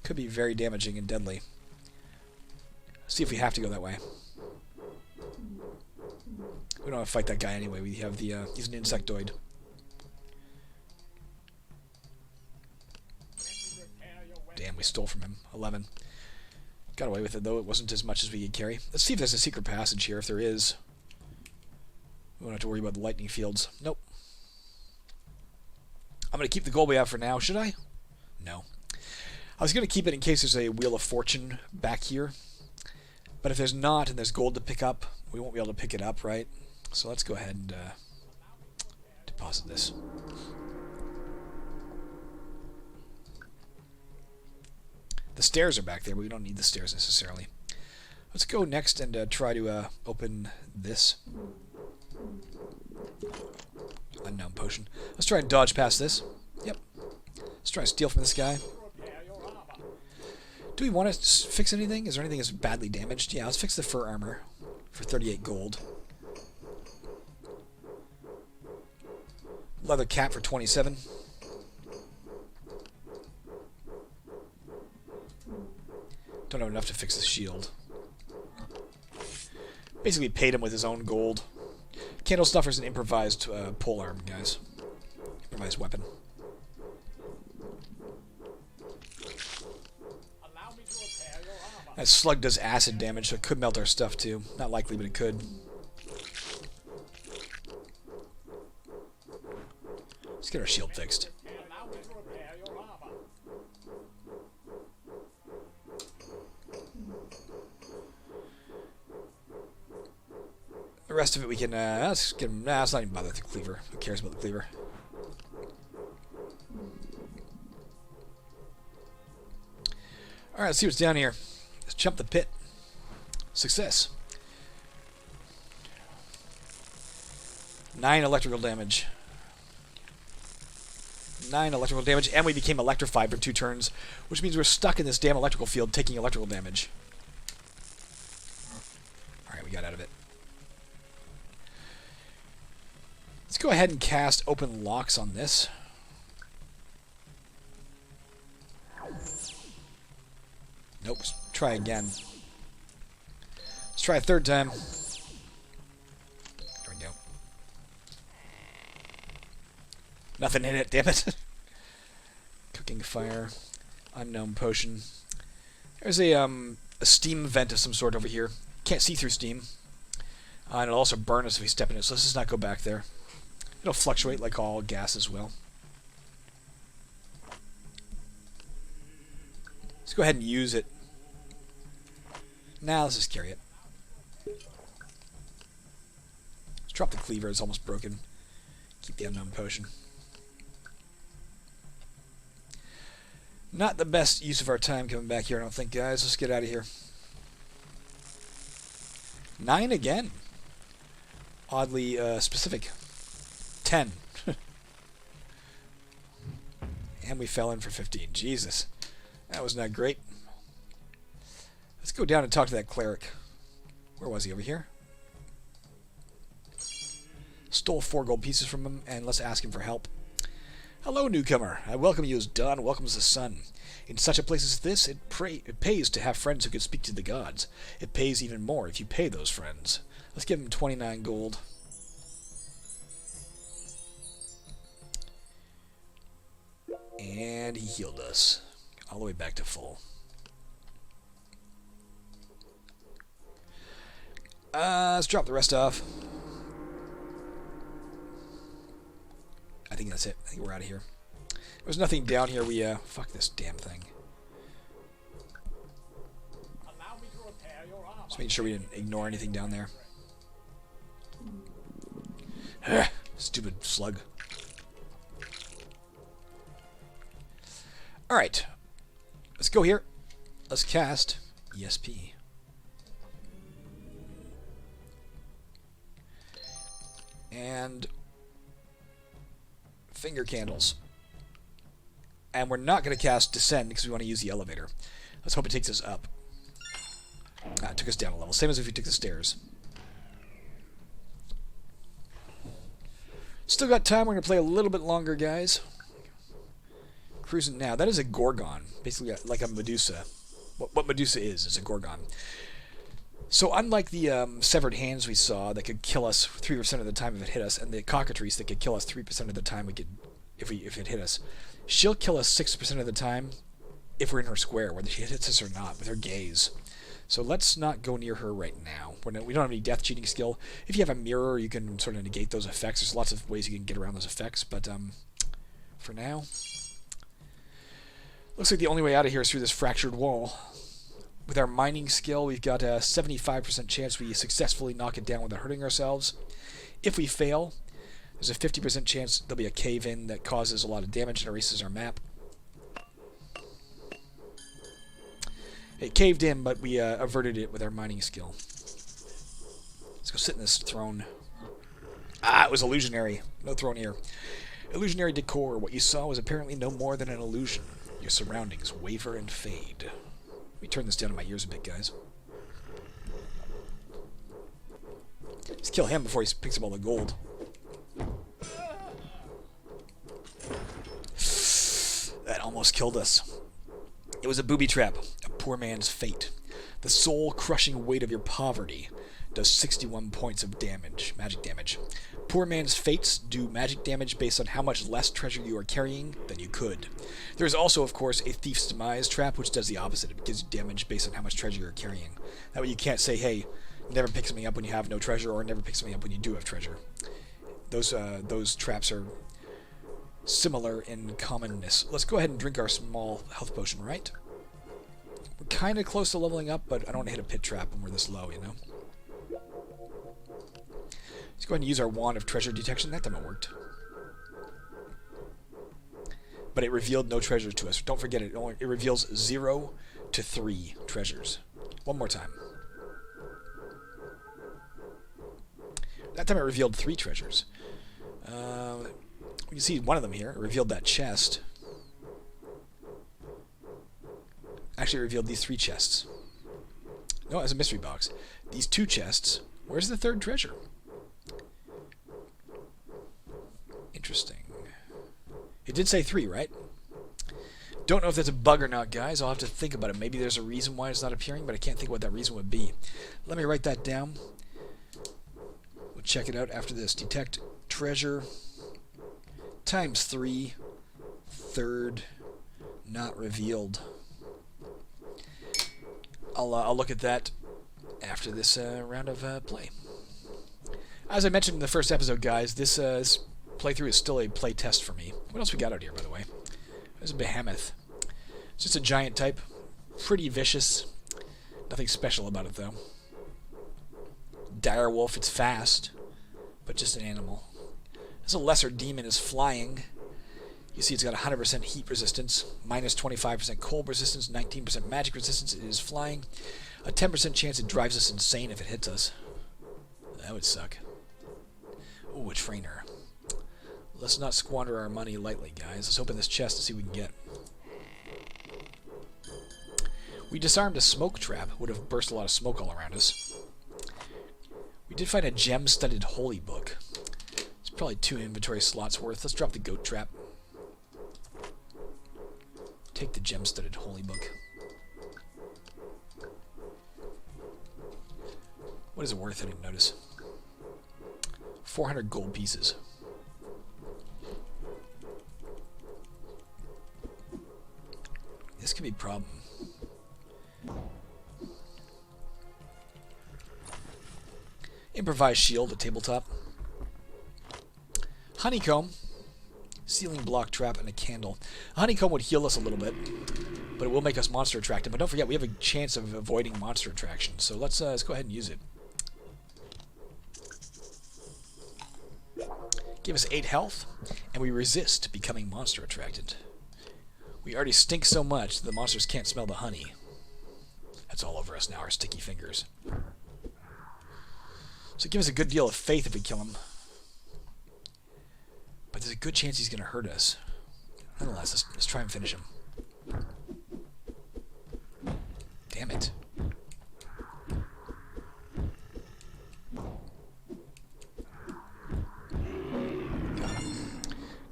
S1: Could be very damaging and deadly. See if we have to go that way. We don't have to fight that guy anyway. We have the he's an insectoid. Damn, we stole from him. 11. Got away with it though. It wasn't as much as we could carry. Let's see if there's a secret passage here. If there is, we won't have to worry about the lightning fields. Nope. I'm going to keep the gold we have for now. Should I? No. I was going to keep it in case there's a Wheel of Fortune back here. But if there's not and there's gold to pick up, we won't be able to pick it up, right? So let's go ahead and deposit this. The stairs are back there, but we don't need the stairs necessarily. Let's go next and try to open this. Unknown potion. Let's try and dodge past this. Yep. Let's try and steal from this guy. Do we want to fix anything? Is there anything that's badly damaged? Yeah, let's fix the fur armor for 38 gold. Leather cap for 27. Don't have enough to fix the shield. Basically paid him with his own gold. Candle Snuffer's an improvised pole arm, guys. Improvised weapon. That slug does acid damage, so it could melt our stuff too. Not likely, but it could. Let's get our shield fixed. The rest of it we can, let's get him, let's not even bother with the cleaver. Who cares about the cleaver? Alright, let's see what's down here. Let's jump the pit. Success. 9 electrical damage. 9 electrical damage, and we became electrified for 2 turns, which means we're stuck in this damn electrical field taking electrical damage. Alright, we got out of it. Let's go ahead and cast open locks on this. Nope, let's try again. Let's try a 3rd time. There we go. Nothing in it, damn it. Cooking fire. Unknown potion. There's a steam vent of some sort over here. Can't see through steam. And it'll also burn us if we step in it, so let's just not go back there. It'll fluctuate like all gases will. Let's go ahead and use it. Now let's just carry it. Let's drop the cleaver, it's almost broken. Keep the unknown potion. Not the best use of our time coming back here, I don't think, guys. Let's get out of here. 9 again. Oddly specific. 10. And we fell in for 15. Jesus. That was not great. Let's go down and talk to that cleric. Where was he? Over here? Stole 4 gold pieces from him, and let's ask him for help. Hello, newcomer. I welcome you as dawn welcomes the sun. In such a place as this, it pays to have friends who can speak to the gods. It pays even more if you pay those friends. Let's give him 29 gold. And he healed us. All the way back to full. Let's drop the rest off. I think that's it. I think we're out of here. There's nothing down here. We, fuck this damn thing. Just making sure we didn't ignore anything down there. Stupid slug. Alright. Let's go here. Let's cast ESP. And finger candles. And we're not going to cast Descend because we want to use the elevator. Let's hope it takes us up. It took us down a level. Same as if we took the stairs. Still got time. We're going to play a little bit longer, guys. Cruising now. That is a Gorgon. Basically like a Medusa. What Medusa is a Gorgon. So unlike the severed hands we saw that could kill us 3% of the time if it hit us, and the cockatrice that could kill us 3% of the time if it hit us, she'll kill us 6% of the time if we're in her square, whether she hits us or not, with her gaze. So let's not go near her right now. We don't have any death cheating skill. If you have a mirror, you can sort of negate those effects. There's lots of ways you can get around those effects, but for now, looks like the only way out of here is through this fractured wall. With our mining skill, we've got a 75% chance we successfully knock it down without hurting ourselves. If we fail, there's a 50% chance there'll be a cave-in that causes a lot of damage and erases our map. It caved in, but we averted it with our mining skill. Let's go sit in this throne. It was illusionary. No throne here. Illusionary decor. What you saw was apparently no more than an illusion. Your surroundings waver and fade. Let me turn this down to my ears a bit, guys. Let's kill him before he picks up all the gold. That almost killed us. It was a booby trap, a poor man's fate. The soul-crushing weight of your poverty does 61 points of damage, magic damage. Poor man's fates do magic damage based on how much less treasure you are carrying than you could. There is also, of course, a thief's demise trap, which does the opposite. It gives you damage based on how much treasure you're carrying. That way you can't say, hey, never pick something up when you have no treasure, or never pick something up when you do have treasure. Those traps are similar in commonness. Let's go ahead and drink our small health potion, right? We're kind of close to leveling up, but I don't want to hit a pit trap when we're this low, you know? Let's go ahead and use our wand of treasure detection. That time it worked. But it revealed no treasures to us. Don't forget it. It reveals 0 to 3 treasures. One more time. That time it revealed 3 treasures. You can see one of them here. It revealed that chest. Actually, it revealed these 3 chests. No, it was a mystery box. These 2 chests. Where's the 3rd treasure? Interesting. It did say 3, right? Don't know if that's a bug or not, guys. I'll have to think about it. Maybe there's a reason why it's not appearing, but I can't think what that reason would be. Let me write that down. We'll check it out after this. Detect treasure times 3, 3rd, not revealed. I'll look at that after this round of play. As I mentioned in the first episode, guys, this playthrough is still a play test for me. What else we got out here, by the way? There's a behemoth. It's just a giant type. Pretty vicious. Nothing special about it, though. Direwolf, it's fast, but just an animal. This a lesser demon is flying. You see it's got 100% heat resistance, minus 25% cold resistance, 19% magic resistance. It is flying. A 10% chance it drives us insane if it hits us. That would suck. Ooh, a trainer. Let's not squander our money lightly, guys. Let's open this chest and see what we can get. We disarmed a smoke trap. Would have burst a lot of smoke all around us. We did find a gem-studded holy book. It's probably 2 inventory slots worth. Let's drop the goat trap. Take the gem-studded holy book. What is it worth? I didn't notice. 400 gold pieces. This could be a problem. Improvised shield at tabletop. Honeycomb. Ceiling block trap and a candle. A honeycomb would heal us a little bit, but it will make us monster attractive. But don't forget, we have a chance of avoiding monster attraction. So let's go ahead and use it. Give us 8 health, and we resist becoming monster attracted. We already stink so much that the monsters can't smell the honey. That's all over us now, our sticky fingers. So give us a good deal of faith if we kill him. But there's a good chance he's going to hurt us. Nonetheless, let's try and finish him. Damn it.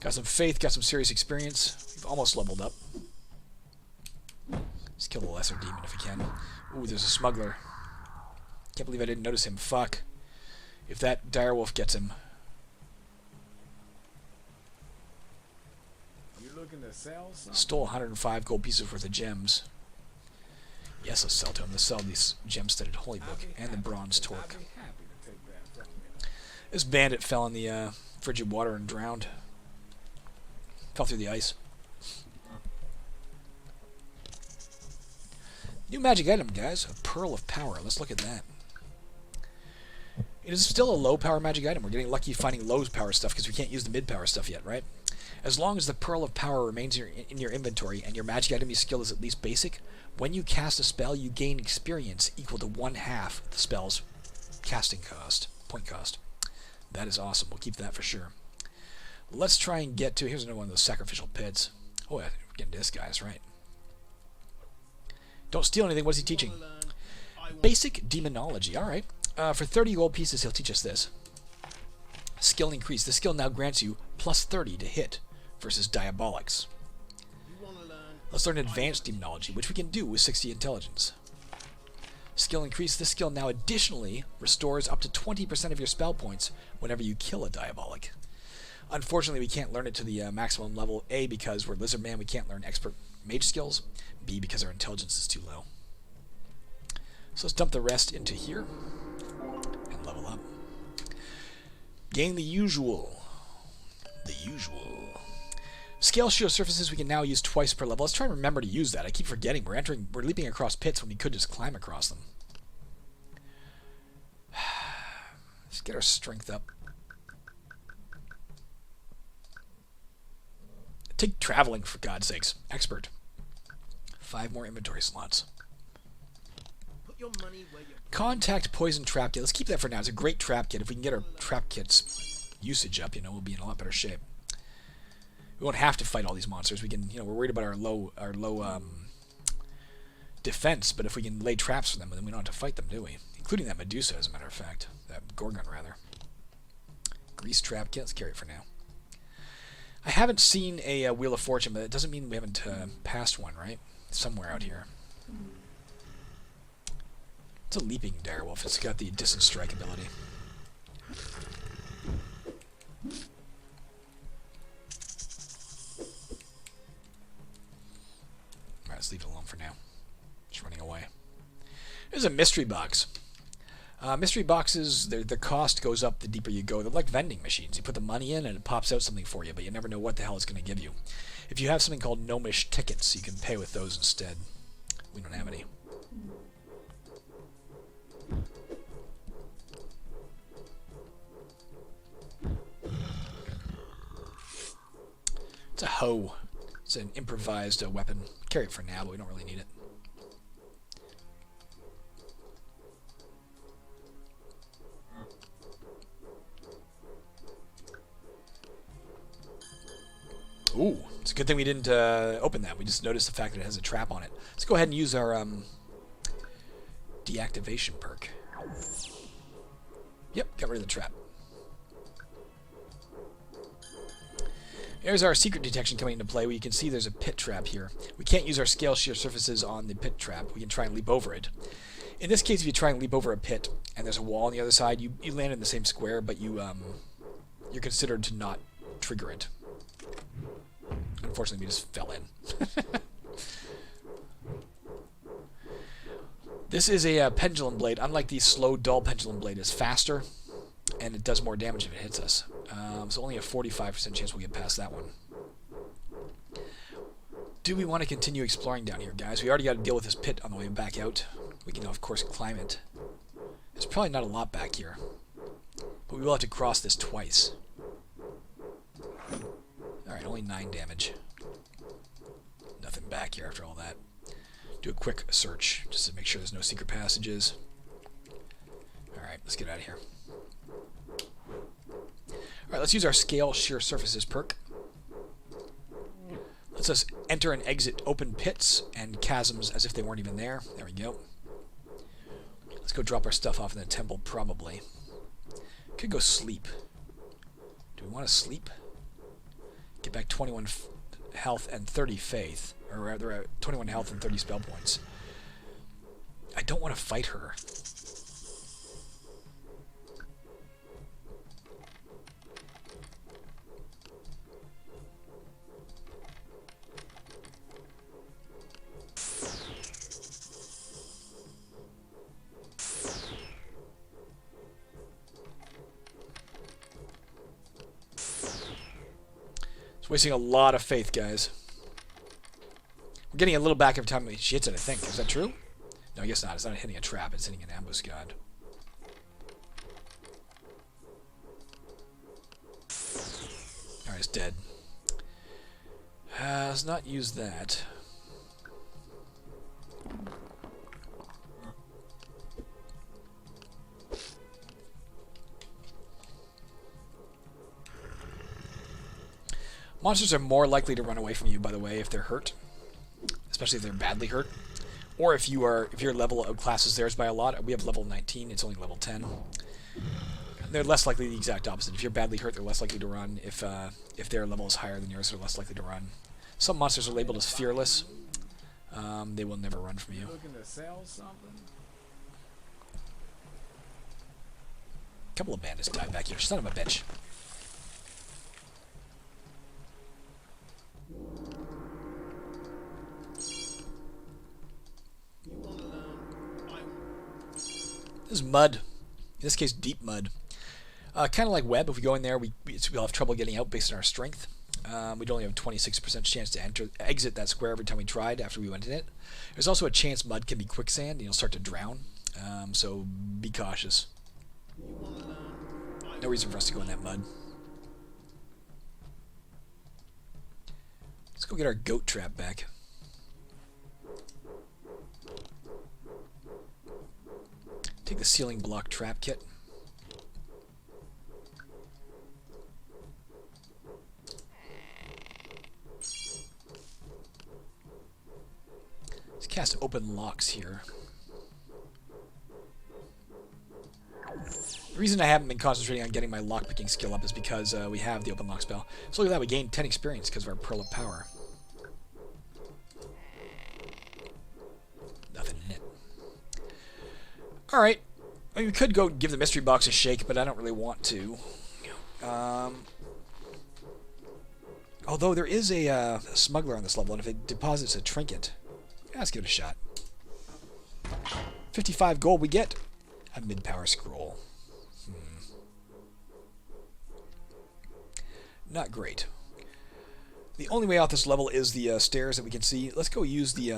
S1: Got some faith, got some serious experience. We've almost leveled up. Let's kill the lesser demon if we can. Ooh, there's a smuggler. Can't believe I didn't notice him. Fuck. If that direwolf gets him.
S2: You looking to sell something?
S1: Stole 105 gold pieces worth of gems. Yes, let's sell to him. Let's sell these gem-studded holy book and the bronze torque.
S2: I'd be happy to take that from you.
S1: This bandit fell in the frigid water and drowned. Fell through the ice. New magic item, guys. A Pearl of Power. Let's look at that. It is still a low-power magic item. We're getting lucky finding low-power stuff because we can't use the mid-power stuff yet, right? As long as the Pearl of Power remains in your inventory and your magic item skill is at least basic, when you cast a spell, you gain experience equal to 1/2 the spell's casting cost, point cost. That is awesome. We'll keep that for sure. Let's try and get to... Here's another one of those sacrificial pits. Oh, yeah, we're getting to this, guys, right? Don't steal anything. What is he teaching? Basic demonology. All right. For 30 gold pieces, he'll teach us this. Skill increase. The skill now grants you plus 30 to hit versus diabolics. Let's learn advanced demonology, which we can do with 60 intelligence. Skill increase. This skill now additionally restores up to 20% of your spell points whenever you kill a diabolic. Unfortunately, we can't learn it to the maximum level. A, because we're lizard man, we can't learn expert mage skills. B, because our intelligence is too low. So let's dump the rest into here and level up. Gain the usual. The usual. Scale shield surfaces we can now use twice per level. Let's try and remember to use that. I keep forgetting. We're leaping across pits when we could just climb across them. Let's get our strength up. Take traveling, for God's sakes. Expert. 5 more inventory slots.
S3: Put your money where your
S1: Contact poison trap kit. Let's keep that for now. It's a great trap kit. If we can get our trap kit's usage up, we'll be in a lot better shape. We won't have to fight all these monsters. We can, we're worried about our low defense, but if we can lay traps for them, then we don't have to fight them, do we? Including that Medusa, as a matter of fact. That Gorgon, rather. Grease trap kit. Let's carry it for now. I haven't seen a Wheel of Fortune, but it doesn't mean we haven't passed one, right? Somewhere out here. It's a leaping direwolf. It's got the distance strike ability. Alright, let's leave it alone for now. It's running away. There's a mystery box. Mystery boxes, the cost goes up the deeper you go. They're like vending machines. You put the money in and it pops out something for you, but you never know what the hell it's going to give you. If you have something called gnomish tickets, you can pay with those instead. We don't have any. It's a hoe. It's an improvised weapon. Carry it for now, but we don't really need it. Ooh, it's a good thing we didn't open that. We just noticed the fact that it has a trap on it. Let's go ahead and use our deactivation perk. Yep, got rid of the trap. Here's our secret detection coming into play, where you can see there's a pit trap here. We can't use our scale shear surfaces on the pit trap. We can try and leap over it. In this case, if you try and leap over a pit and there's a wall on the other side, you land in the same square, but you're considered to not trigger it. Unfortunately, we just fell in. This is a pendulum blade. Unlike the slow, dull pendulum blade, it's faster, and it does more damage if it hits us. So only a 45% chance we'll get past that one. Do we want to continue exploring down here, guys? We already got to deal with this pit on the way back out. We can, of course, climb it. There's probably not a lot back here, but we will have to cross this twice. Alright, only 9 damage. Nothing back here after all that. Do a quick search, just to make sure there's no secret passages. Alright, let's get out of here. Alright, let's use our Scale Shear Surfaces perk. lets us enter and exit open pits and chasms as if they weren't even there. There we go. Let's go drop our stuff off in the temple, probably. Could go sleep. Do we want to sleep? Get back 21 health and 30 faith. Or rather, 21 health and 30 spell points. I don't want to fight her. It's wasting a lot of faith, guys. We're getting a little back every time she hits it, I think. Is that true? No, I guess not. It's not hitting a trap. It's hitting an ambuscade. Alright, it's dead. Let's not use that. Monsters are more likely to run away from you, by the way, if they're hurt. Especially if they're badly hurt. Or if your level outclasses theirs by a lot. We have level 19, it's only level 10. They're less likely the exact opposite. If you're badly hurt, they're less likely to run. If their level is higher than yours, they're less likely to run. Some monsters are labeled as fearless. They will never run from you.
S2: Looking to sell something?
S1: A couple of bandits died back here. Son of a bitch. This is mud. In this case, deep mud. Kind of like web. If we go in there, we'll have trouble getting out based on our strength. We'd only have a 26% chance to exit that square every time we tried after we went in it. There's also a chance mud can be quicksand and you'll start to drown. So be cautious. No reason for us to go in that mud. Let's go get our goat trap back. Take the ceiling block trap kit. Let's cast open locks here. The reason I haven't been concentrating on getting my lockpicking skill up is because we have the open lock spell. So look at that, we gained 10 experience because of our Pearl of Power. Nothing in it. Alright. I mean, we could go give the mystery box a shake, but I don't really want to. Although there is a smuggler on this level, and if it deposits a trinket, yeah, let's give it a shot. 55 gold, we get a mid-power scroll. Not great. The only way out this level is the stairs that we can see. Let's go use the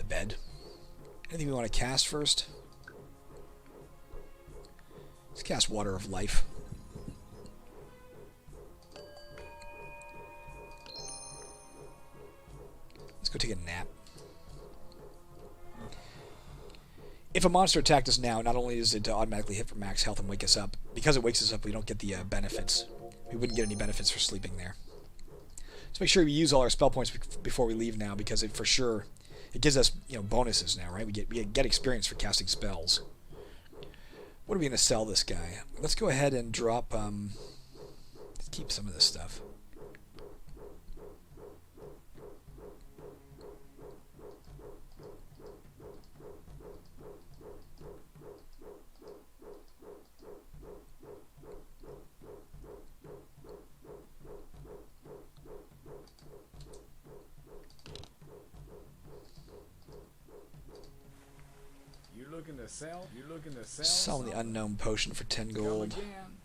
S1: bed. Anything we want to cast first? Let's cast Water of Life. Let's go take a nap. If a monster attacked us now, not only is it to automatically hit for max health and wake us up, because it wakes us up, we don't get the benefits. We wouldn't get any benefits for sleeping there. Let's make sure we use all our spell points before we leave now, because it for sure it gives us bonuses now, right? We get experience for casting spells. What are we going to sell this guy? Let's go ahead and drop. Let's keep some of this stuff.
S2: You looking to sell?
S1: Sell the unknown potion for 10
S2: Come
S1: gold.
S2: again.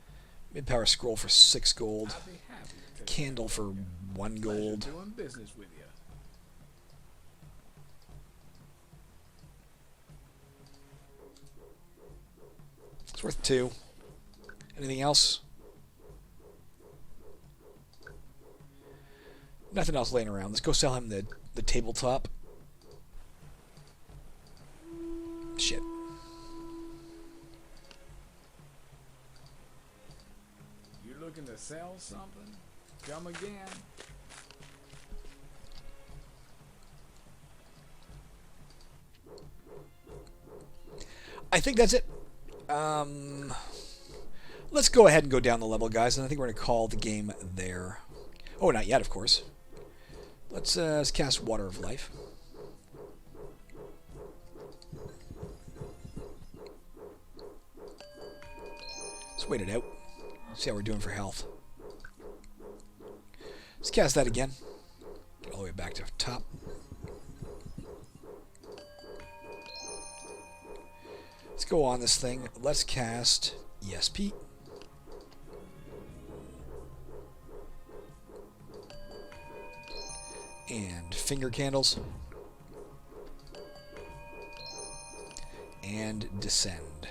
S1: Mid-power scroll for 6 gold.
S2: I'd be happy to take
S1: Candle for 1
S2: pleasure
S1: gold.
S2: doing business with you.
S1: It's worth 2. Anything else? Nothing else laying around. Let's go sell him the tabletop. Shit.
S2: You looking to sell something? Come again.
S1: I think that's it. Let's go ahead and go down the level, guys, and I think we're going to call the game there. Oh, not yet, of course. Let's cast Water of Life. Let's wait it out. See how we're doing for health. Let's cast that again. Get all the way back to top. Let's go on this thing. Let's cast ESP. And finger candles. And descend.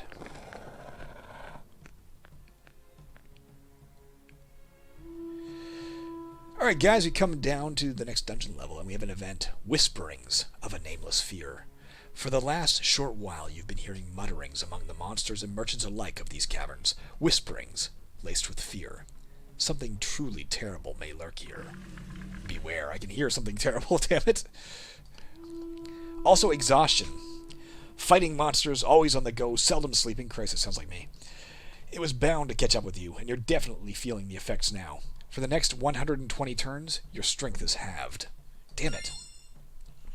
S1: Alright guys, we come down to the next dungeon level and we have an event, Whisperings of a Nameless Fear. For the last short while you've been hearing mutterings among the monsters and merchants alike of these caverns, whisperings laced with fear. Something truly terrible may lurk here. Beware, I can hear something terrible, damn it. Also exhaustion. Fighting monsters, always on the go, seldom sleeping. Christ, it sounds like me. It was bound to catch up with you, and you're definitely feeling the effects now. For the next 120 turns, your strength is halved. Damn it.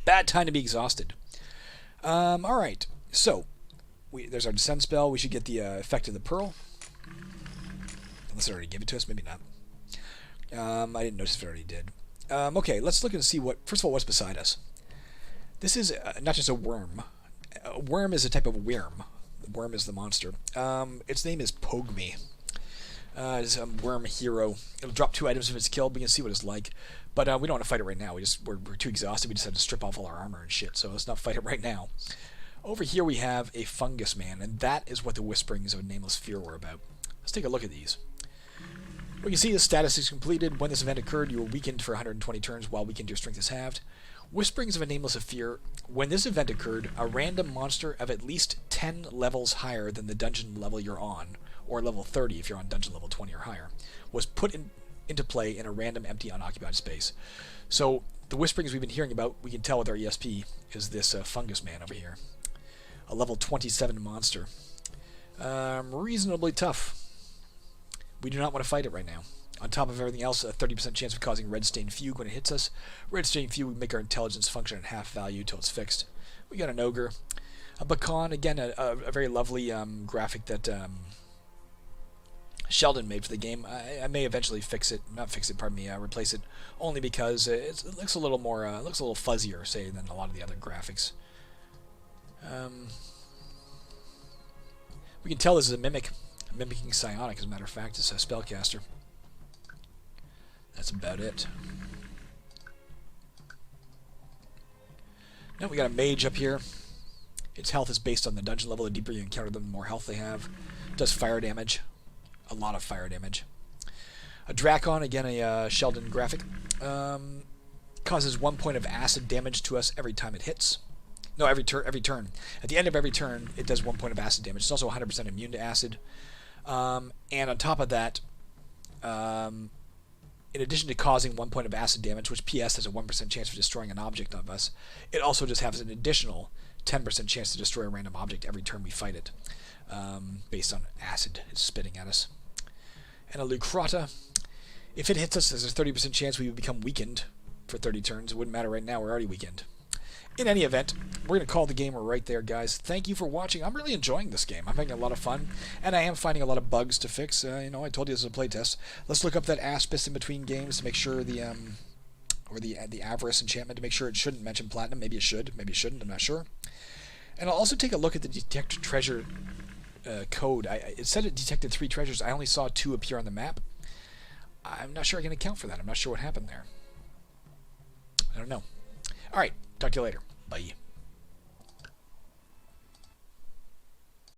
S1: Bad time to be exhausted. Alright, so, there's our descend spell. We should get the effect of the pearl. Unless it already gave it to us, maybe not. I didn't notice if it already did. Okay, let's look and see what, first of all, what's beside us. This is not just a worm. A worm is a type of worm. The worm is the monster. Its name is Pogme. It's a worm hero. It'll drop 2 items if it's killed. We can see what it's like. But we don't want to fight it right now. We're too exhausted. We just had to strip off all our armor and shit. So let's not fight it right now. Over here we have a fungus man. And that is what the Whisperings of a Nameless Fear were about. Let's take a look at these. We can see the status is completed. When this event occurred, you were weakened for 120 turns while weakened your strength is halved. Whisperings of a Nameless Fear. When this event occurred, a random monster of at least 10 levels higher than the dungeon level you're on, or level 30 if you're on dungeon level 20 or higher, was put into play in a random empty unoccupied space. So the whisperings we've been hearing about, we can tell with our ESP, is this fungus man over here. A level 27 monster. Reasonably tough. We do not want to fight it right now. On top of everything else, a 30% chance of causing red stain fugue when it hits us. Red stain fugue would make our intelligence function at half value till it's fixed. We got an ogre. A Bakan, again, a very lovely graphic that Sheldon made for the game. I may eventually replace it, only because it looks a little more, looks a little fuzzier, say, than a lot of the other graphics. We can tell this is a mimic, mimicking psionic, as a matter of fact. It's a spellcaster. That's about it. Now we got a mage up here. Its health is based on the dungeon level. The deeper you encounter them, the more health they have. It does fire damage. A lot of fire damage. A Drakon, again a Sheldon graphic. Causes 1 point of acid damage to us every time it hits. No, every turn. At the end of every turn, it does 1 point of acid damage. It's also 100% immune to acid. And on top of that, in addition to causing 1 point of acid damage, which PS has a 1% chance of destroying an object of us, it also just has an additional 10% chance to destroy a random object every turn we fight it, based on acid it's spitting at us. And a Lucrata. If it hits us, there's a 30% chance we would become weakened for 30 turns. It wouldn't matter right now, we're already weakened. In any event, we're going to call the game right there, guys. Thank you for watching. I'm really enjoying this game. I'm having a lot of fun, and I am finding a lot of bugs to fix. I told you this is a playtest. Let's look up that Aspis in between games to make sure the Avarice enchantment, to make sure it shouldn't mention platinum. Maybe it should, maybe it shouldn't, I'm not sure. And I'll also take a look at the detect treasure code. It said it detected 3 treasures. I only saw 2 appear on the map. I'm not sure I can account for that. I'm not sure what happened there. I don't know. Alright, talk to you later. Bye.